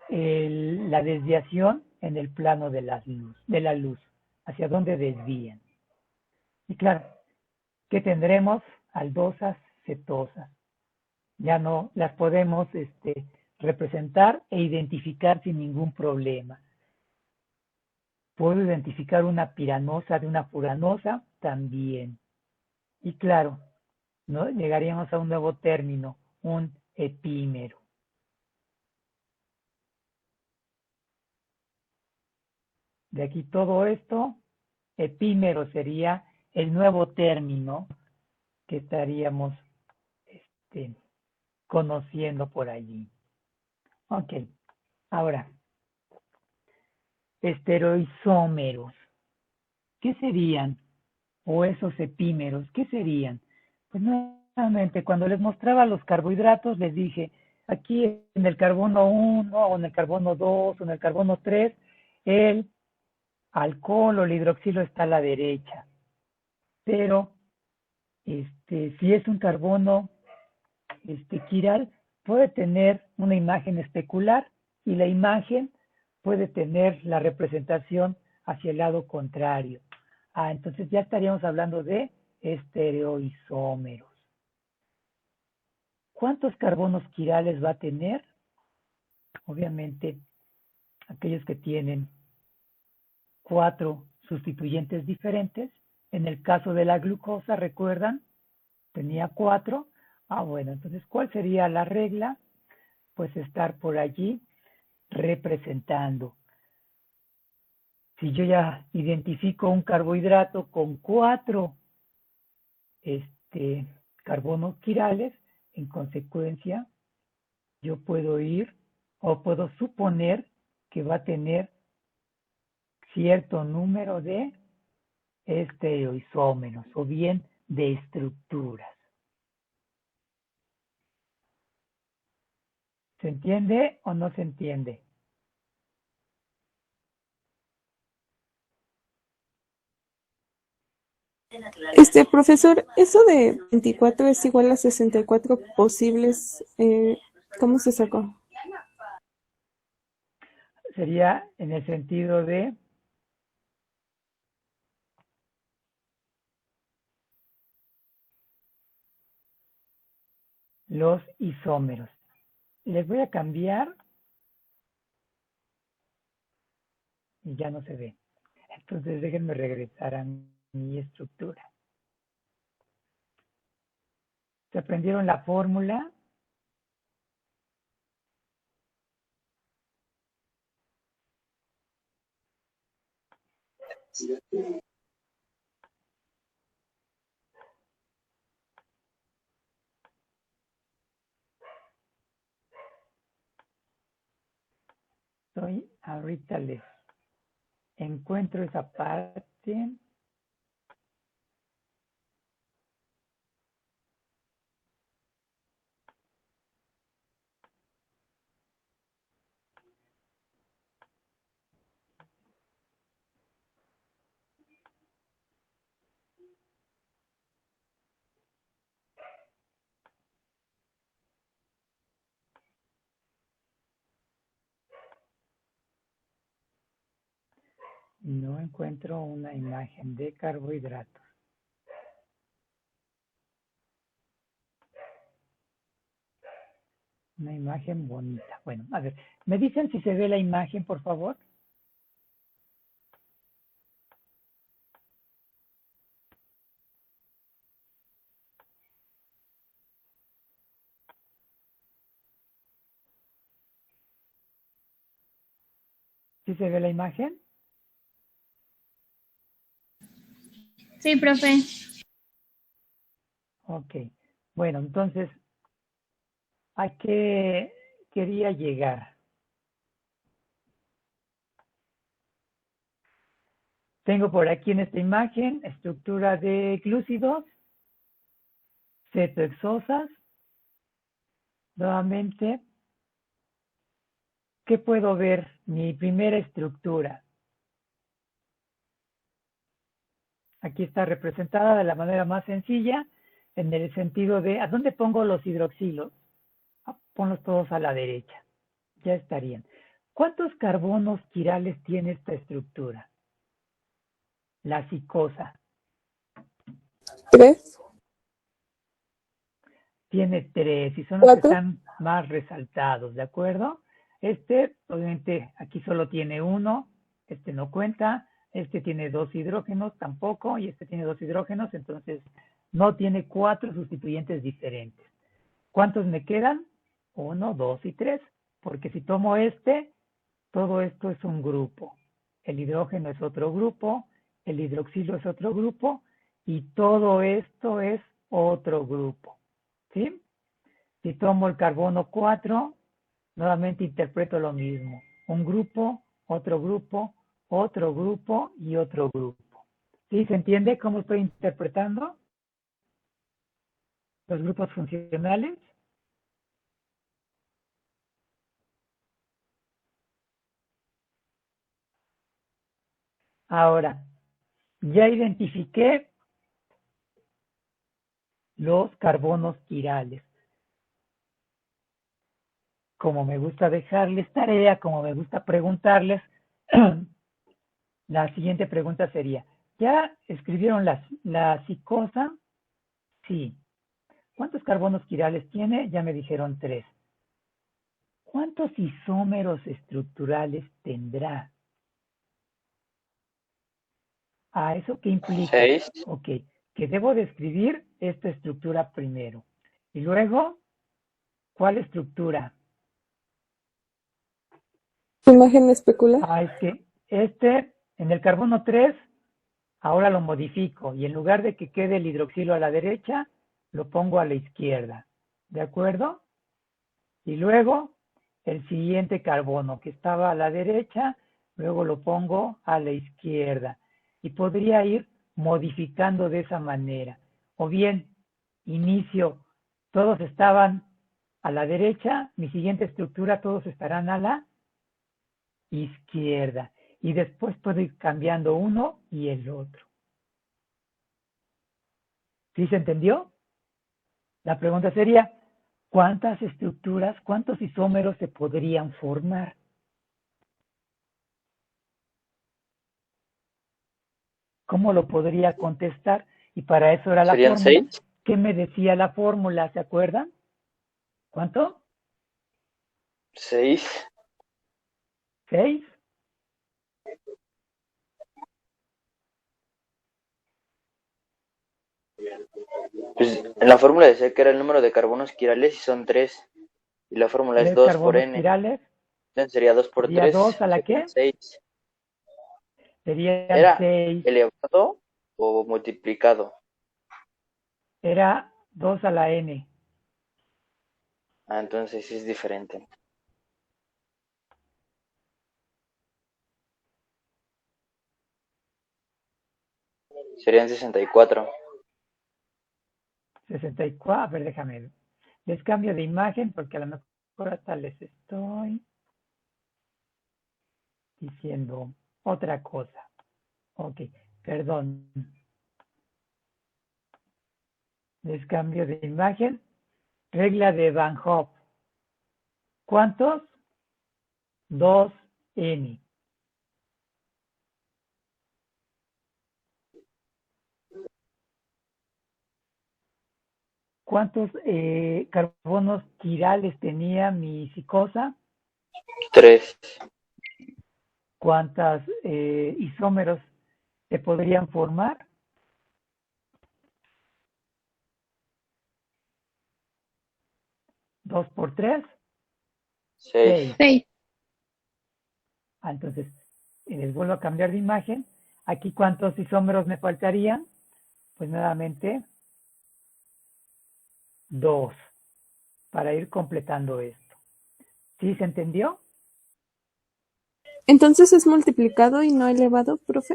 la desviación en el plano de la luz, hacia dónde desvían. Y claro, ¿qué tendremos? Aldosas, cetosas. Ya no las podemos representar e identificar sin ningún problema. ¿Puedo identificar una piranosa de una furanosa? También. Y claro, ¿no? Llegaríamos a un nuevo término, un epímero. De aquí todo esto, epímero sería el nuevo término que estaríamos conociendo por allí. Ok, ahora, estereoisómeros. ¿Qué serían? O esos epímeros, ¿qué serían? Pues nuevamente, cuando les mostraba los carbohidratos, les dije, aquí en el carbono 1, o en el carbono 2, o en el carbono 3, el alcohol o el hidroxilo está a la derecha. Pero, si es un carbono quiral, puede tener una imagen especular y la imagen puede tener la representación hacia el lado contrario. Entonces ya estaríamos hablando de estereoisómeros. ¿Cuántos carbonos quirales va a tener? Obviamente, aquellos que tienen 4 sustituyentes diferentes. En el caso de la glucosa, ¿recuerdan? Tenía 4. Bueno, entonces, ¿cuál sería la regla? Pues estar por allí representando. Si yo ya identifico un carbohidrato con 4 carbonos quirales, en consecuencia, yo puedo ir o puedo suponer que va a tener cierto número de estereoisómeros o bien de estructuras. ¿Se entiende o no se entiende? Profesor, eso de 24 es igual a 64 posibles, ¿cómo se sacó? Sería en el sentido de los isómeros. Les voy a cambiar y ya no se ve. Entonces déjenme regresar a mi estructura. ¿Se aprendieron la fórmula? Ahorita les encuentro esa parte. No encuentro una imagen de carbohidratos. Una imagen bonita. Bueno, a ver, ¿me dicen si se ve la imagen, por favor? ¿Sí se ve la imagen? Sí, profe. Ok. Bueno, entonces, ¿a qué quería llegar? Tengo por aquí en esta imagen estructura de glúcidos, cetoexosas. Nuevamente, ¿qué puedo ver? Mi primera estructura. Aquí está representada de la manera más sencilla, en el sentido de, ¿a dónde pongo los hidroxilos? Ponlos todos a la derecha. Ya estarían. ¿Cuántos carbonos quirales tiene esta estructura? La cicosa. 3, Tiene 3 y son los que 4. están más resaltados, ¿de acuerdo? Obviamente, aquí solo tiene 1, no cuenta, tiene 2 hidrógenos tampoco, y tiene 2 hidrógenos, entonces no tiene 4 sustituyentes diferentes. ¿Cuántos me quedan? 1, 2 y 3, porque si tomo todo esto es un grupo. El hidrógeno es otro grupo, el hidroxilo es otro grupo, y todo esto es otro grupo. ¿Sí? Si tomo el carbono 4, nuevamente interpreto lo mismo. Un grupo, otro grupo, otro grupo y otro grupo. ¿Sí? ¿Se entiende cómo estoy interpretando los grupos funcionales? Ahora, ya identifiqué los carbonos quirales. Como me gusta dejarles tarea, como me gusta preguntarles, la siguiente pregunta sería, ¿ya escribieron la cicosa? Sí. ¿Cuántos carbonos quirales tiene? Ya me dijeron 3. ¿cuántos isómeros estructurales tendrá? ¿Eso qué implica? 6. Ok, que debo describir esta estructura primero. Y luego, ¿cuál estructura? Imagen especular. Es que en el carbono 3, ahora lo modifico. Y en lugar de que quede el hidroxilo a la derecha, lo pongo a la izquierda. ¿De acuerdo? Y luego, el siguiente carbono que estaba a la derecha, luego lo pongo a la izquierda. Y podría ir modificando de esa manera. O bien, inicio, todos estaban a la derecha, mi siguiente estructura, todos estarán a la izquierda. Y después puedo ir cambiando uno y el otro. ¿Sí se entendió? La pregunta sería, ¿cuántas estructuras, cuántos isómeros se podrían formar? ¿Cómo lo podría contestar? Y para eso era la ¿Serían fórmula. 6? ¿Qué me decía la fórmula? ¿Se acuerdan? ¿Cuánto? 6. 6. Pues en la fórmula decía que era el número de carbonos quirales y son 3. Y la fórmula es 3 2 por carbonos n. quirales. Entonces sería 2 por ¿Sería 3, 2 a la serían qué? 6. Serían ¿Era 6. elevado o multiplicado? Era 2 a la n. Entonces sí es diferente. Serían 64. 64. A ver, déjame ver. Les cambio de imagen porque a lo mejor hasta les estoy diciendo otra cosa. Ok, perdón. Les cambio de imagen. Regla de Van Hoff. ¿Cuántos? 2n. ¿Cuántos carbonos quirales tenía mi psicosa? 3. ¿Cuántos isómeros se podrían formar? 2 por 3, 6. 6. 6. Entonces, les vuelvo a cambiar de imagen. Aquí, ¿cuántos isómeros me faltarían? Pues nuevamente, 2, para ir completando esto. ¿Sí se entendió? Entonces es multiplicado y no elevado, profe.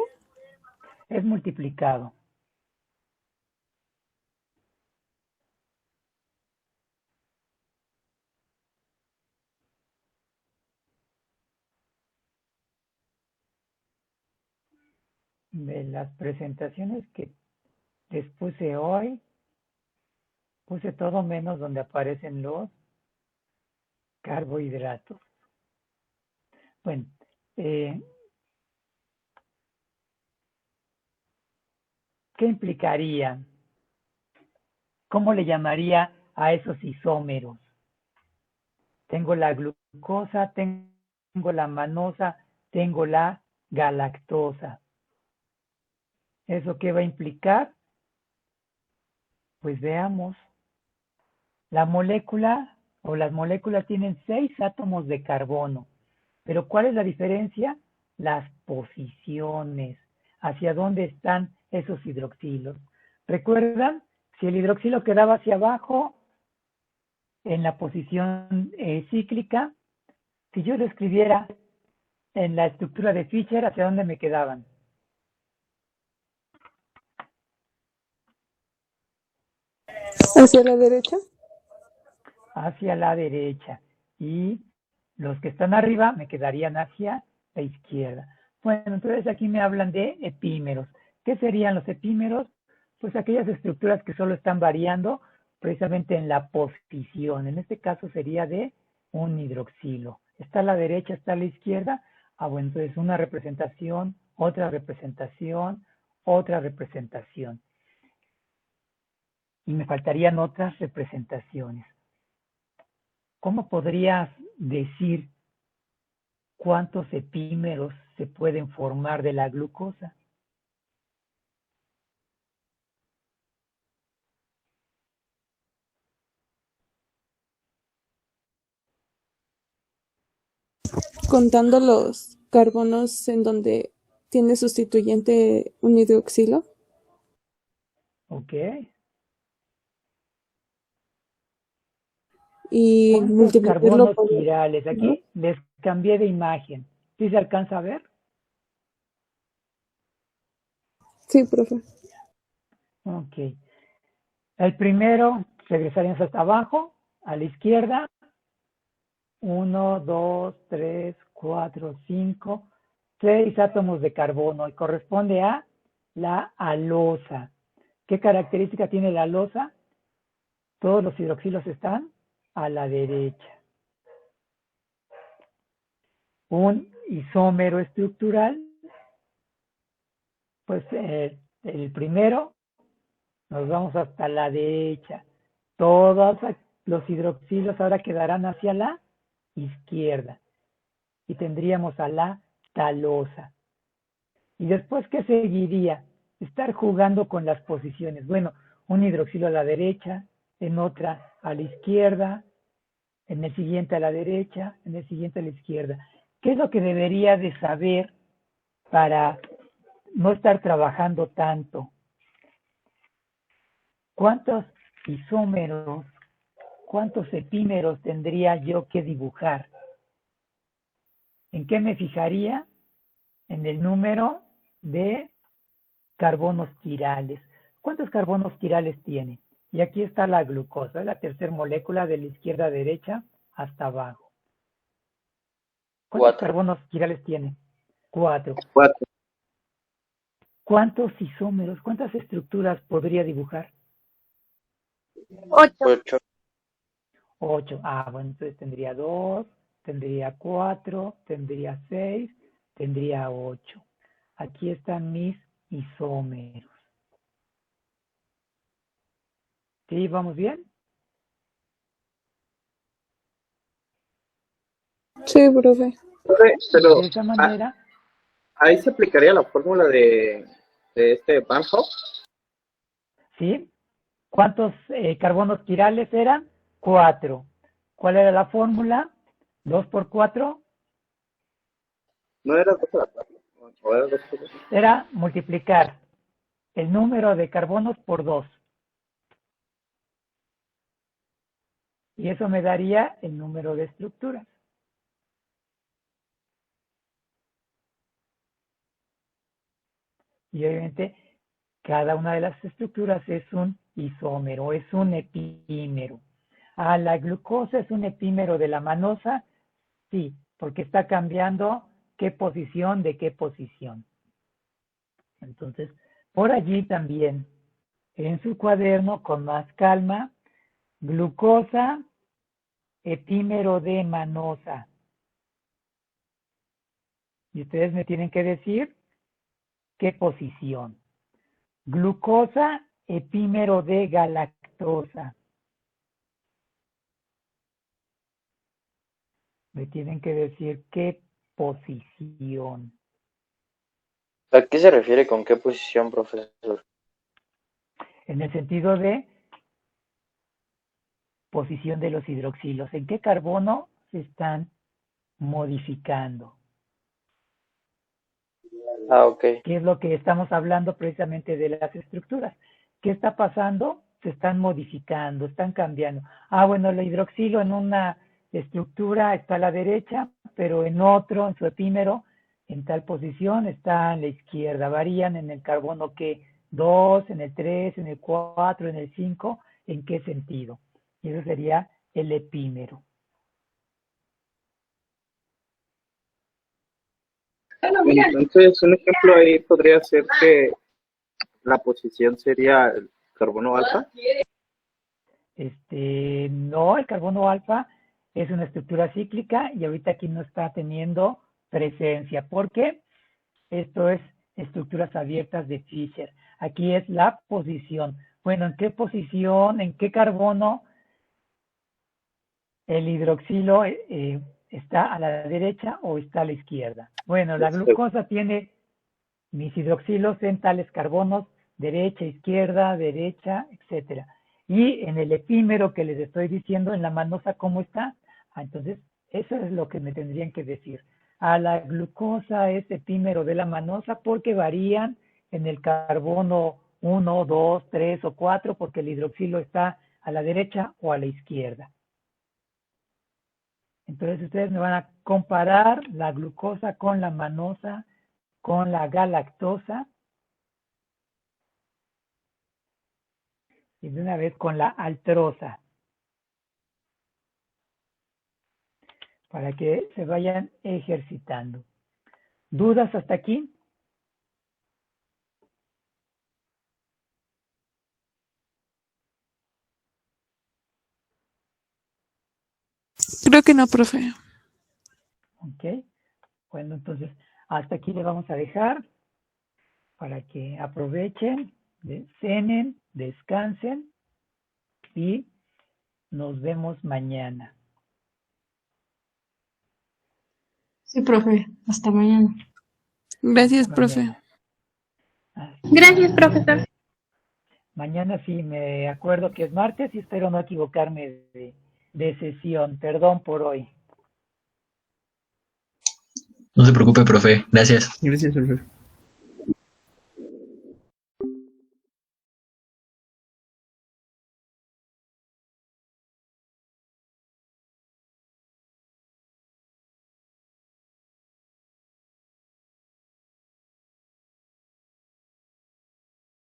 Es multiplicado. De las presentaciones que les puse hoy, puse todo menos donde aparecen los carbohidratos. Bueno, ¿qué implicaría? ¿Cómo le llamaría a esos isómeros? Tengo la glucosa, tengo la manosa, tengo la galactosa. ¿Eso qué va a implicar? Pues veamos. La molécula o las moléculas tienen 6 átomos de carbono. Pero ¿cuál es la diferencia? Las posiciones. ¿Hacia dónde están esos hidroxilos? ¿Recuerdan? Si el hidroxilo quedaba hacia abajo, en la posición cíclica, si yo lo escribiera en la estructura de Fischer, ¿hacia dónde me quedaban? Hacia la derecha. Hacia la derecha. Y los que están arriba me quedarían hacia la izquierda. Bueno, entonces aquí me hablan de epímeros. ¿Qué serían los epímeros? Pues aquellas estructuras que solo están variando precisamente en la posición. En este caso sería de un hidroxilo. Está a la derecha, está a la izquierda. Bueno, entonces una representación, otra representación, otra representación. Y me faltarían otras representaciones. ¿Cómo podrías decir cuántos epímeros se pueden formar de la glucosa? Contando los carbonos en donde tiene sustituyente un hidroxilo. ¿Ok? Y ¿Cuántos multiplicarlo carbonos por... quirales? Aquí les cambié de imagen. ¿Sí se alcanza a ver? Sí, profe. Ok. El primero, regresaríamos hasta abajo, a la izquierda. 1, 2, 3, 4, 5, 6 átomos de carbono y corresponde a la alosa. ¿Qué característica tiene la alosa? Todos los hidroxilos están a la derecha. Un isómero estructural, pues el primero, nos vamos hasta la derecha. Todos los hidroxilos ahora quedarán hacia la izquierda. Y tendríamos a la talosa. ¿Y después qué seguiría? Estar jugando con las posiciones. Bueno, un hidroxilo a la derecha, en otra a la izquierda, en el siguiente a la derecha, en el siguiente a la izquierda. ¿Qué es lo que debería de saber para no estar trabajando tanto? ¿Cuántos isómeros, cuántos epímeros tendría yo que dibujar? ¿En qué me fijaría? En el número de carbonos quirales. ¿Cuántos carbonos quirales tiene? Y aquí está la glucosa, la tercera molécula de la izquierda a derecha hasta abajo. ¿Cuántos 4. carbonos quirales tiene? 4. 4. ¿Cuántos isómeros, cuántas estructuras podría dibujar? 8. 8. 8. Ah, bueno, entonces tendría 2, tendría 4, tendría 6, tendría 8. Aquí están mis isómeros. ¿Sí? ¿Vamos bien? Sí, profe. Pero De esa manera, ahí se aplicaría la fórmula de este Van Hoff. ¿sí? ¿Cuántos carbonos quirales eran? 4. ¿Cuál era la fórmula? 2 por 4 No era 2 a la 4. O era 2 por 4. era multiplicar el número de carbonos por 2. Y eso me daría el número de estructuras. Y obviamente cada una de las estructuras es un isómero, es un epímero. Ah, la glucosa es un epímero de la manosa, sí, porque está cambiando qué posición de qué posición. Entonces, por allí también, en su cuaderno, con más calma, glucosa, epímero de manosa. Y ustedes me tienen que decir qué posición. Glucosa, epímero de galactosa. Me tienen que decir qué posición. ¿A qué se refiere con qué posición, profesor? En el sentido de posición de los hidroxilos. ¿En qué carbono se están modificando? Ah, ok. ¿Qué es lo que estamos hablando precisamente de las estructuras? ¿Qué está pasando? Se están modificando, están cambiando. Ah, bueno, el hidroxilo en una estructura está a la derecha, pero en otro, en su epímero, en tal posición está a la izquierda. Varían en el carbono que 2, en el 3, en el 4, en el 5, ¿en qué sentido? Y eso sería el epímero. Entonces, un ejemplo ahí podría ser que la posición sería el carbono alfa. No, el carbono alfa es una estructura cíclica y ahorita aquí no está teniendo presencia. ¿Por qué? Esto es estructuras abiertas de Fischer. Aquí es la posición. Bueno, ¿en qué posición, en qué carbono el hidroxilo está a la derecha o está a la izquierda. Bueno, la glucosa tiene mis hidroxilos en tales carbonos, derecha, izquierda, derecha, etcétera. Y en el epímero que les estoy diciendo, en la manosa, ¿cómo está? Entonces, eso es lo que me tendrían que decir. A la glucosa es epímero de la manosa porque varían en el carbono 1, 2, 3 o 4 porque el hidroxilo está a la derecha o a la izquierda. Entonces ustedes me van a comparar la glucosa con la manosa, con la galactosa y de una vez con la altrosa, para que se vayan ejercitando. ¿Dudas hasta aquí? Creo que no, profe. Ok. Bueno, entonces hasta aquí le vamos a dejar para que aprovechen, cenen, descansen y nos vemos mañana. Sí, profe. Hasta mañana. Gracias, Hasta profe. mañana. Hasta Gracias, profesor. mañana sí me acuerdo que es martes y espero no equivocarme de sesión. Perdón por hoy. No se preocupe, profe. Gracias. Gracias, profe.